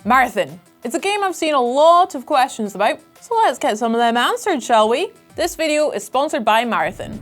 Marathon. It's a game I've seen a lot of questions about, so let's get some of them answered, shall we? This video is sponsored by Marathon.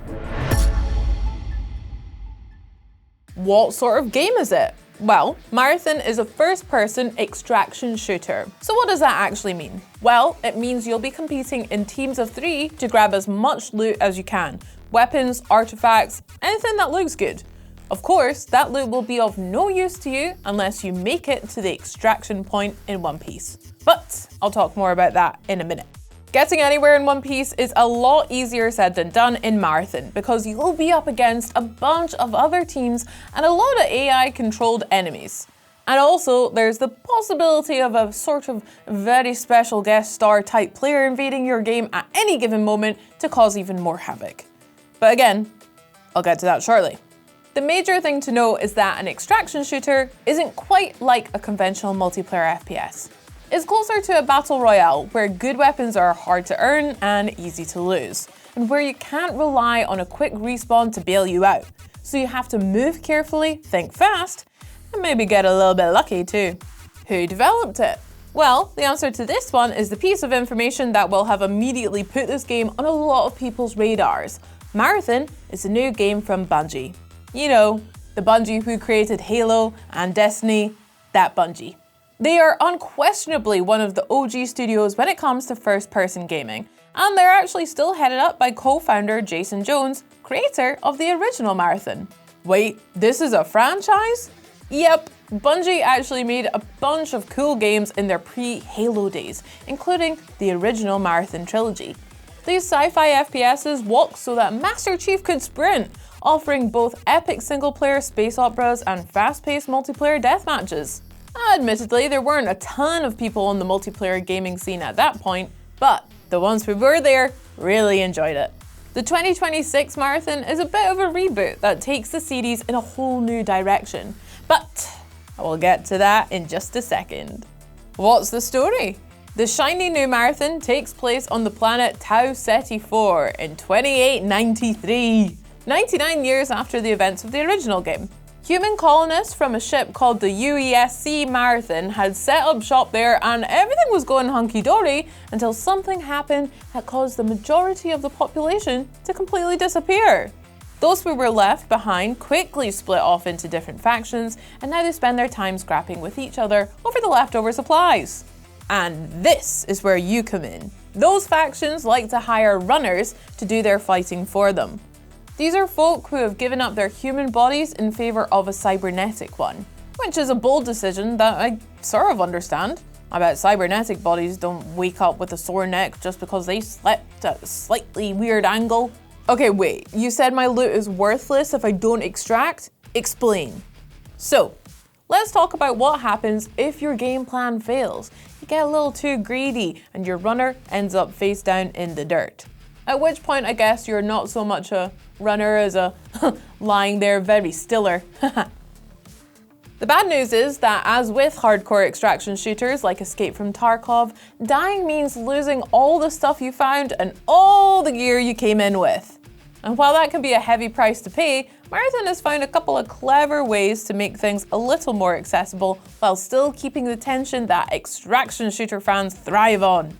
What sort of game is it? Well, Marathon is a first-person extraction shooter. So what does that actually mean? Well, it means you'll be competing in teams of 3 to grab as much loot as you can. Weapons, artifacts, anything that looks good. Of course, that loot will be of no use to you unless you make it to the extraction point in One Piece. But I'll talk more about that in a minute. Getting anywhere in One Piece is a lot easier said than done in Marathon because you'll be up against a bunch of other teams and a lot of AI-controlled enemies. And also, there's the possibility of a sort of very special guest star type player invading your game at any given moment to cause even more havoc. But again, I'll get to that shortly. The major thing to know is that an extraction shooter isn't quite like a conventional multiplayer FPS. It's closer to a battle royale, where good weapons are hard to earn and easy to lose, and where you can't rely on a quick respawn to bail you out. So you have to move carefully, think fast, and maybe get a little bit lucky too. Who developed it? Well, the answer to this one is the piece of information that will have immediately put this game on a lot of people's radars. Marathon is a new game from Bungie. You know, the Bungie who created Halo and Destiny, that Bungie. They are unquestionably one of the OG studios when it comes to first-person gaming, and they're actually still headed up by co-founder Jason Jones, creator of the original Marathon. Wait, this is a franchise? Yep, Bungie actually made a bunch of cool games in their pre-Halo days, including the original Marathon trilogy. These sci-fi FPSs walked so that Master Chief could sprint, offering both epic single-player space operas and fast-paced multiplayer deathmatches. Admittedly, there weren't a ton of people on the multiplayer gaming scene at that point, but the ones who were there really enjoyed it. The 2026 Marathon is a bit of a reboot that takes the series in a whole new direction, but I will get to that in just a second. What's the story? The shiny new Marathon takes place on the planet Tau Ceti 4 in 2893, 99 years after the events of the original game. Human colonists from a ship called the UESC Marathon had set up shop there and everything was going hunky-dory until something happened that caused the majority of the population to completely disappear. Those who were left behind quickly split off into different factions, and now they spend their time scrapping with each other over the leftover supplies. And this is where you come in. Those factions like to hire runners to do their fighting for them. These are folk who have given up their human bodies in favor of a cybernetic one, which is a bold decision that I sort of understand. I bet cybernetic bodies don't wake up with a sore neck just because they slept at a slightly weird angle. Okay, wait, you said my loot is worthless if I don't extract? Explain. So, let's talk about what happens if your game plan fails. You get a little too greedy and your runner ends up face down in the dirt. At which point I guess you're not so much a runner as a lying there very stiller. The bad news is that, as with hardcore extraction shooters like Escape from Tarkov, dying means losing all the stuff you found and all the gear you came in with. And while that can be a heavy price to pay, Marathon has found a couple of clever ways to make things a little more accessible while still keeping the tension that extraction shooter fans thrive on.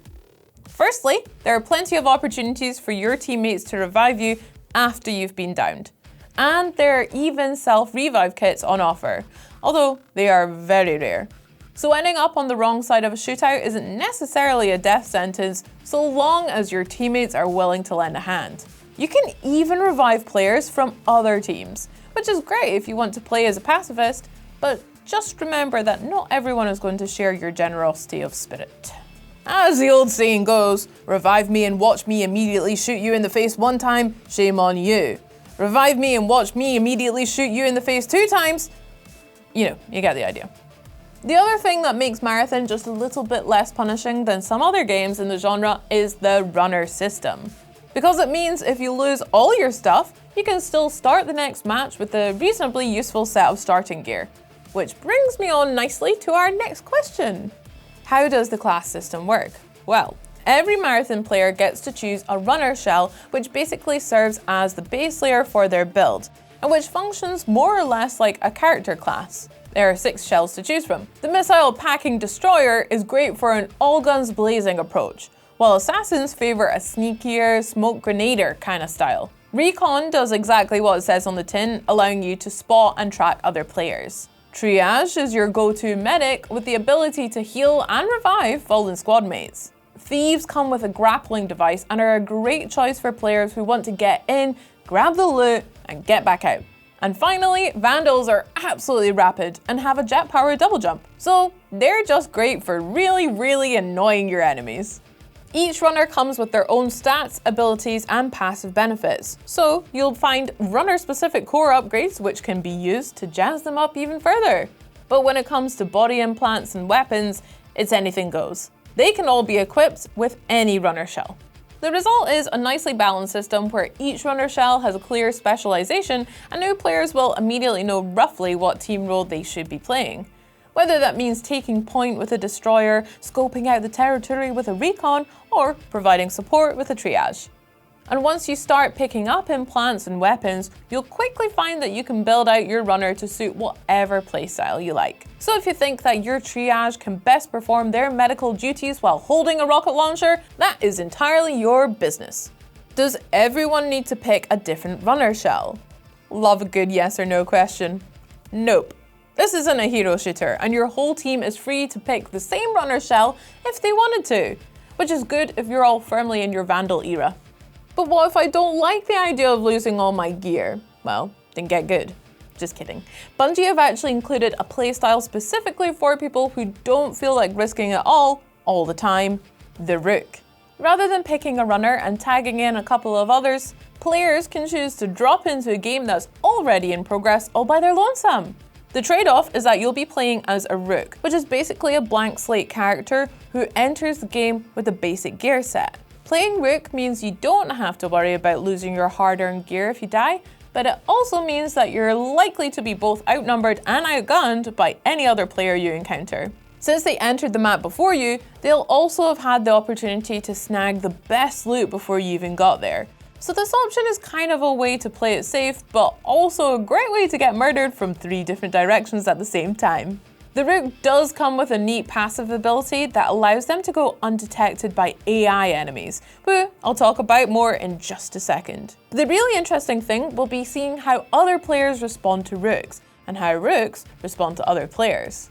Firstly, there are plenty of opportunities for your teammates to revive you after you've been downed. And there are even self-revive kits on offer, although they are very rare. So ending up on the wrong side of a shootout isn't necessarily a death sentence, so long as your teammates are willing to lend a hand. You can even revive players from other teams, which is great if you want to play as a pacifist, but just remember that not everyone is going to share your generosity of spirit. As the old saying goes, revive me and watch me immediately shoot you in the face one time, shame on you. Revive me and watch me immediately shoot you in the face 2 times. You know, you get the idea. The other thing that makes Marathon just a little bit less punishing than some other games in the genre is the runner system. Because it means if you lose all your stuff, you can still start the next match with a reasonably useful set of starting gear. Which brings me on nicely to our next question. How does the class system work? Well, every Marathon player gets to choose a runner shell, which basically serves as the base layer for their build, and which functions more or less like a character class. There are 6 shells to choose from. The missile-packing destroyer is great for an all-guns-blazing approach, while assassins favor a sneakier, smoke grenader kind of style. Recon does exactly what it says on the tin, allowing you to spot and track other players. Triage is your go-to medic with the ability to heal and revive fallen squad mates. Thieves come with a grappling device and are a great choice for players who want to get in, grab the loot, and get back out. And finally, Vandals are absolutely rapid and have a jet-powered double jump, so they're just great for really annoying your enemies. Each runner comes with their own stats, abilities, and passive benefits, so you'll find runner-specific core upgrades which can be used to jazz them up even further. But when it comes to body implants and weapons, it's anything goes. They can all be equipped with any runner shell. The result is a nicely balanced system where each runner shell has a clear specialization, and new players will immediately know roughly what team role they should be playing. Whether that means taking point with a destroyer, scoping out the territory with a recon, or providing support with a triage. And once you start picking up implants and weapons, you'll quickly find that you can build out your runner to suit whatever playstyle you like. So if you think that your triage can best perform their medical duties while holding a rocket launcher, that is entirely your business. Does everyone need to pick a different runner shell? Love a good yes or no question. Nope. This isn't a hero shooter, and your whole team is free to pick the same runner shell if they wanted to, which is good if you're all firmly in your Vandal era. But what if I don't like the idea of losing all my gear? Well, then get good. Just kidding. Bungie have actually included a playstyle specifically for people who don't feel like risking it all the time, the Rook. Rather than picking a runner and tagging in a couple of others, players can choose to drop into a game that's already in progress all by their lonesome. The trade-off is that you'll be playing as a Rook, which is basically a blank slate character who enters the game with a basic gear set. Playing Rook means you don't have to worry about losing your hard-earned gear if you die, but it also means that you're likely to be both outnumbered and outgunned by any other player you encounter. Since they entered the map before you, they'll also have had the opportunity to snag the best loot before you even got there. So this option is kind of a way to play it safe, but also a great way to get murdered from 3 different directions at the same time. The Rook does come with a neat passive ability that allows them to go undetected by AI enemies, who I'll talk about more in just a second. The really interesting thing will be seeing how other players respond to Rooks, and how Rooks respond to other players.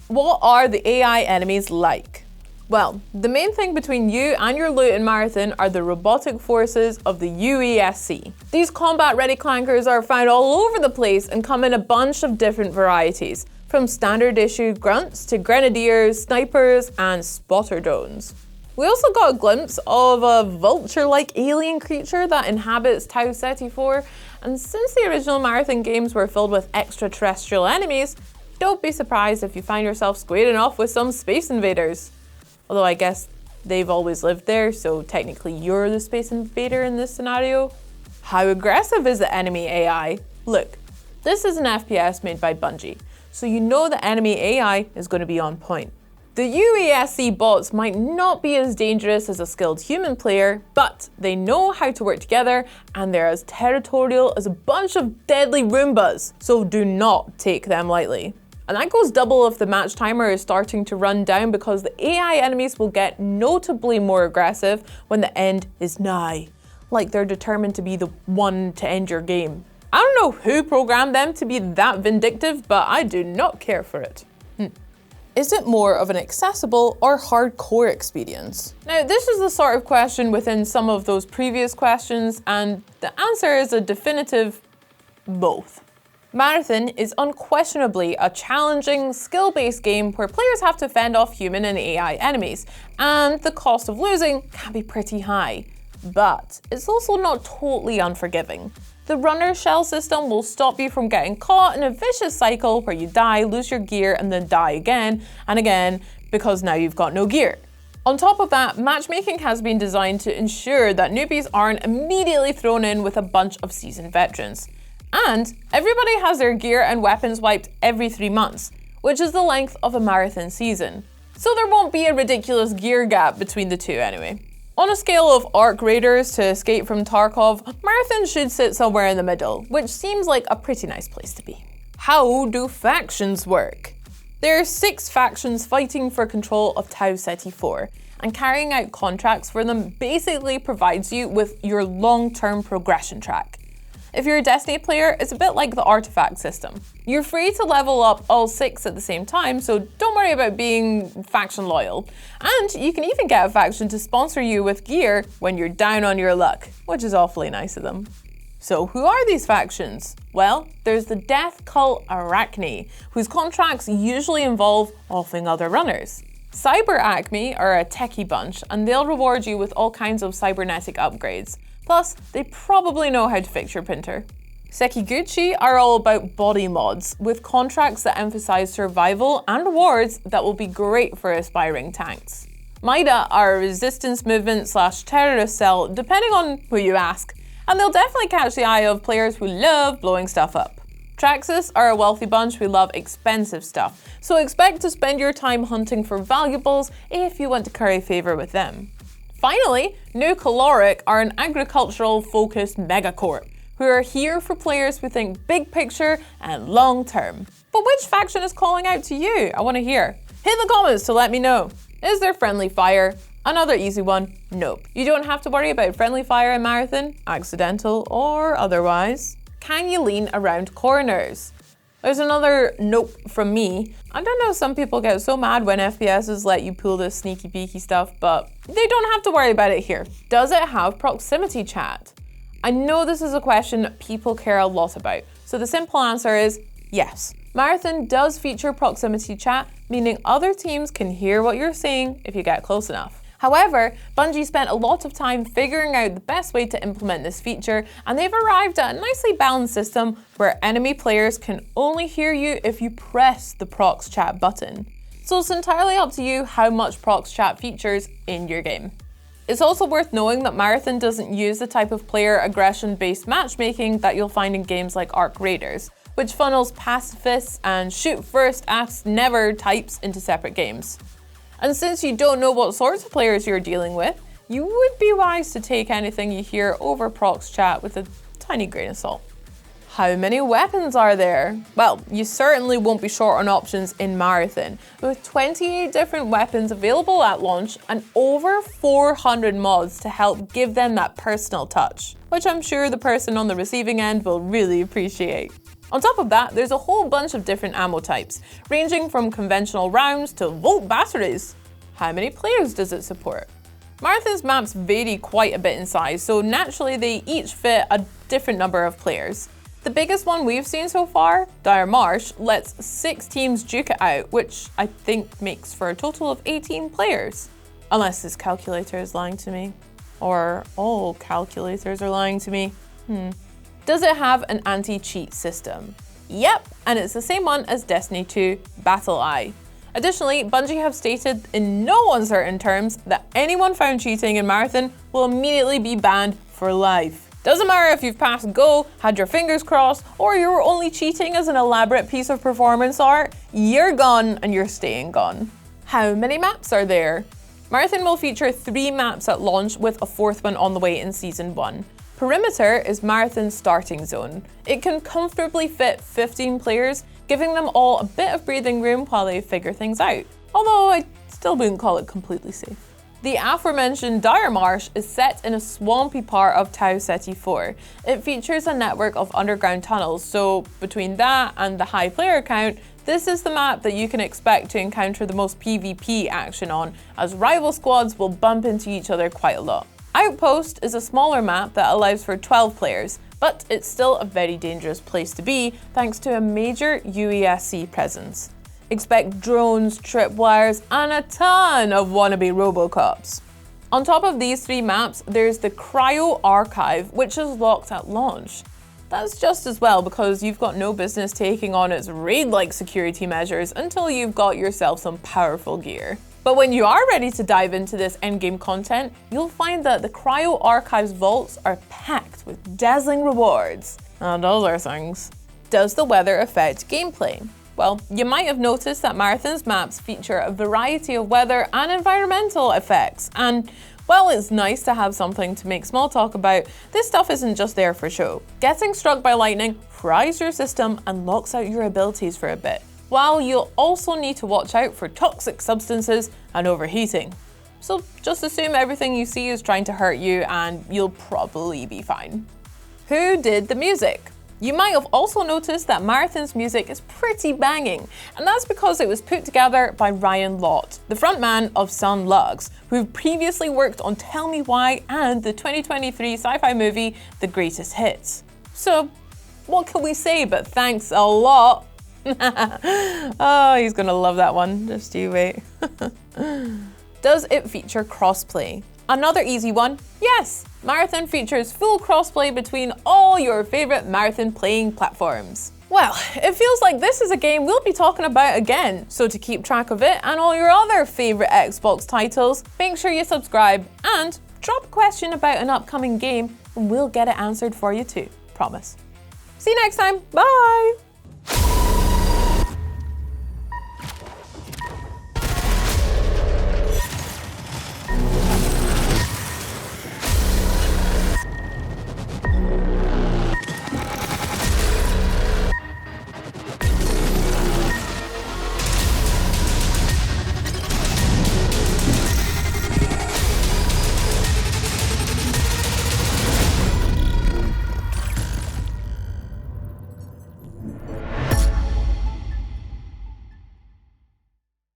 What are the AI enemies like? Well, the main thing between you and your loot in Marathon are the robotic forces of the UESC. These combat-ready clankers are found all over the place and come in a bunch of different varieties, from standard issue grunts to grenadiers, snipers, and spotter drones. We also got a glimpse of a vulture-like alien creature that inhabits Tau Ceti 4, and since the original Marathon games were filled with extraterrestrial enemies, don't be surprised if you find yourself squaring off with some space invaders. Although I guess they've always lived there, so technically you're the space invader in this scenario. How aggressive is the enemy AI? Look, this is an FPS made by Bungie, so you know the enemy AI is going to be on point. The UESC bots might not be as dangerous as a skilled human player, but they know how to work together and they're as territorial as a bunch of deadly Roombas, so do not take them lightly. And that goes double if the match timer is starting to run down, because the AI enemies will get notably more aggressive when the end is nigh, like they're determined to be the one to end your game. I don't know who programmed them to be that vindictive, but I do not care for it. Is it more of an accessible or hardcore experience? Now, this is the sort of question within some of those previous questions, and the answer is a definitive both. Marathon is unquestionably a challenging, skill-based game where players have to fend off human and AI enemies, and the cost of losing can be pretty high. But it's also not totally unforgiving. The runner shell system will stop you from getting caught in a vicious cycle where you die, lose your gear, and then die again and again because now you've got no gear. On top of that, matchmaking has been designed to ensure that newbies aren't immediately thrown in with a bunch of seasoned veterans. And everybody has their gear and weapons wiped every 3 months, which is the length of a Marathon season. So there won't be a ridiculous gear gap between the two anyway. On a scale of Arc Raiders to Escape from Tarkov, Marathon should sit somewhere in the middle, which seems like a pretty nice place to be. How do factions work? There are 6 factions fighting for control of Tau Ceti 4, and carrying out contracts for them basically provides you with your long-term progression track. If you're a Destiny player, it's a bit like the artifact system. You're free to level up all 6 at the same time, so don't worry about being faction loyal. And you can even get a faction to sponsor you with gear when you're down on your luck, which is awfully nice of them. So who are these factions? Well, there's the death cult Arachne, whose contracts usually involve offing other runners. Cyber Acme are a techie bunch, and they'll reward you with all kinds of cybernetic upgrades. Plus, they probably know how to fix your printer. Sekiguchi are all about body mods, with contracts that emphasize survival and rewards that will be great for aspiring tanks. Maida are a resistance movement / terrorist cell, depending on who you ask, and they'll definitely catch the eye of players who love blowing stuff up. Traxxas are a wealthy bunch who love expensive stuff, so expect to spend your time hunting for valuables if you want to curry favor with them. Finally, New Caloric are an agricultural-focused megacorp who are here for players who think big picture and long term. But which faction is calling out to you? I want to hear. Hit the comments to let me know. Is there friendly fire? Another easy one, nope. You don't have to worry about friendly fire in Marathon, accidental or otherwise. Can you lean around corners? There's another nope from me. I don't know, some people get so mad when FPSs let you pull this sneaky peeky stuff, but they don't have to worry about it here. Does it have proximity chat? I know this is a question people care a lot about, so the simple answer is yes. Marathon does feature proximity chat, meaning other teams can hear what you're saying if you get close enough. However, Bungie spent a lot of time figuring out the best way to implement this feature, and they've arrived at a nicely balanced system where enemy players can only hear you if you press the prox chat button. So it's entirely up to you how much prox chat features in your game. It's also worth knowing that Marathon doesn't use the type of player aggression-based matchmaking that you'll find in games like Arc Raiders, which funnels pacifists and shoot first, ask never types into separate games. And since you don't know what sorts of players you're dealing with, you would be wise to take anything you hear over prox chat with a tiny grain of salt. How many weapons are there? Well, you certainly won't be short on options in Marathon, with 28 different weapons available at launch and over 400 mods to help give them that personal touch, which I'm sure the person on the receiving end will really appreciate. On top of that, there's a whole bunch of different ammo types, ranging from conventional rounds to volt batteries. How many players does it support? Marathon's maps vary quite a bit in size, so naturally they each fit a different number of players. The biggest one we've seen so far, Dire Marsh, lets 6 teams duke it out, which I think makes for a total of 18 players. Unless this calculator is lying to me. Or all calculators are lying to me. Does it have an anti-cheat system? Yep, and it's the same one as Destiny 2 Battle Eye. Additionally, Bungie have stated in no uncertain terms that anyone found cheating in Marathon will immediately be banned for life. Doesn't matter if you've passed go, had your fingers crossed, or you were only cheating as an elaborate piece of performance art, you're gone and you're staying gone. How many maps are there? Marathon will feature 3 maps at launch with a 4th one on the way in Season 1. Perimeter is Marathon's starting zone. It can comfortably fit 15 players, giving them all a bit of breathing room while they figure things out. Although I still wouldn't call it completely safe. The aforementioned Dire Marsh is set in a swampy part of Tau Ceti 4. It features a network of underground tunnels, so between that and the high player count, this is the map that you can expect to encounter the most PvP action on, as rival squads will bump into each other quite a lot. Outpost is a smaller map that allows for 12 players, but it's still a very dangerous place to be thanks to a major UESC presence. Expect drones, tripwires, and a ton of wannabe Robocops. On top of these 3 maps, there's the Cryo Archive, which is locked at launch. That's just as well because you've got no business taking on its raid-like security measures until you've got yourself some powerful gear. But when you are ready to dive into this endgame content, you'll find that the Cryo Archive's vaults are packed with dazzling rewards. And other things. Does the weather affect gameplay? Well, you might have noticed that Marathon's maps feature a variety of weather and environmental effects, and While it's nice to have something to make small talk about, this stuff isn't just there for show. Getting struck by lightning fries your system and locks out your abilities for a bit, while you'll also need to watch out for toxic substances and overheating. So just assume everything you see is trying to hurt you and you'll probably be fine. Who did the music? You might have also noticed that Marathon's music is pretty banging, and that's because it was put together by Ryan Lott, the frontman of Sun Lux, who previously worked on Tell Me Why and the 2023 sci-fi movie The Greatest Hits. So what can we say but thanks a lot? Oh, he's gonna love that one, just you wait. Does it feature crossplay? Another easy one, yes! Marathon features full crossplay between all your favorite Marathon playing platforms. Well, it feels like this is a game we'll be talking about again, so to keep track of it and all your other favorite Xbox titles, make sure you subscribe and drop a question about an upcoming game and we'll get it answered for you too, promise. See you next time, bye!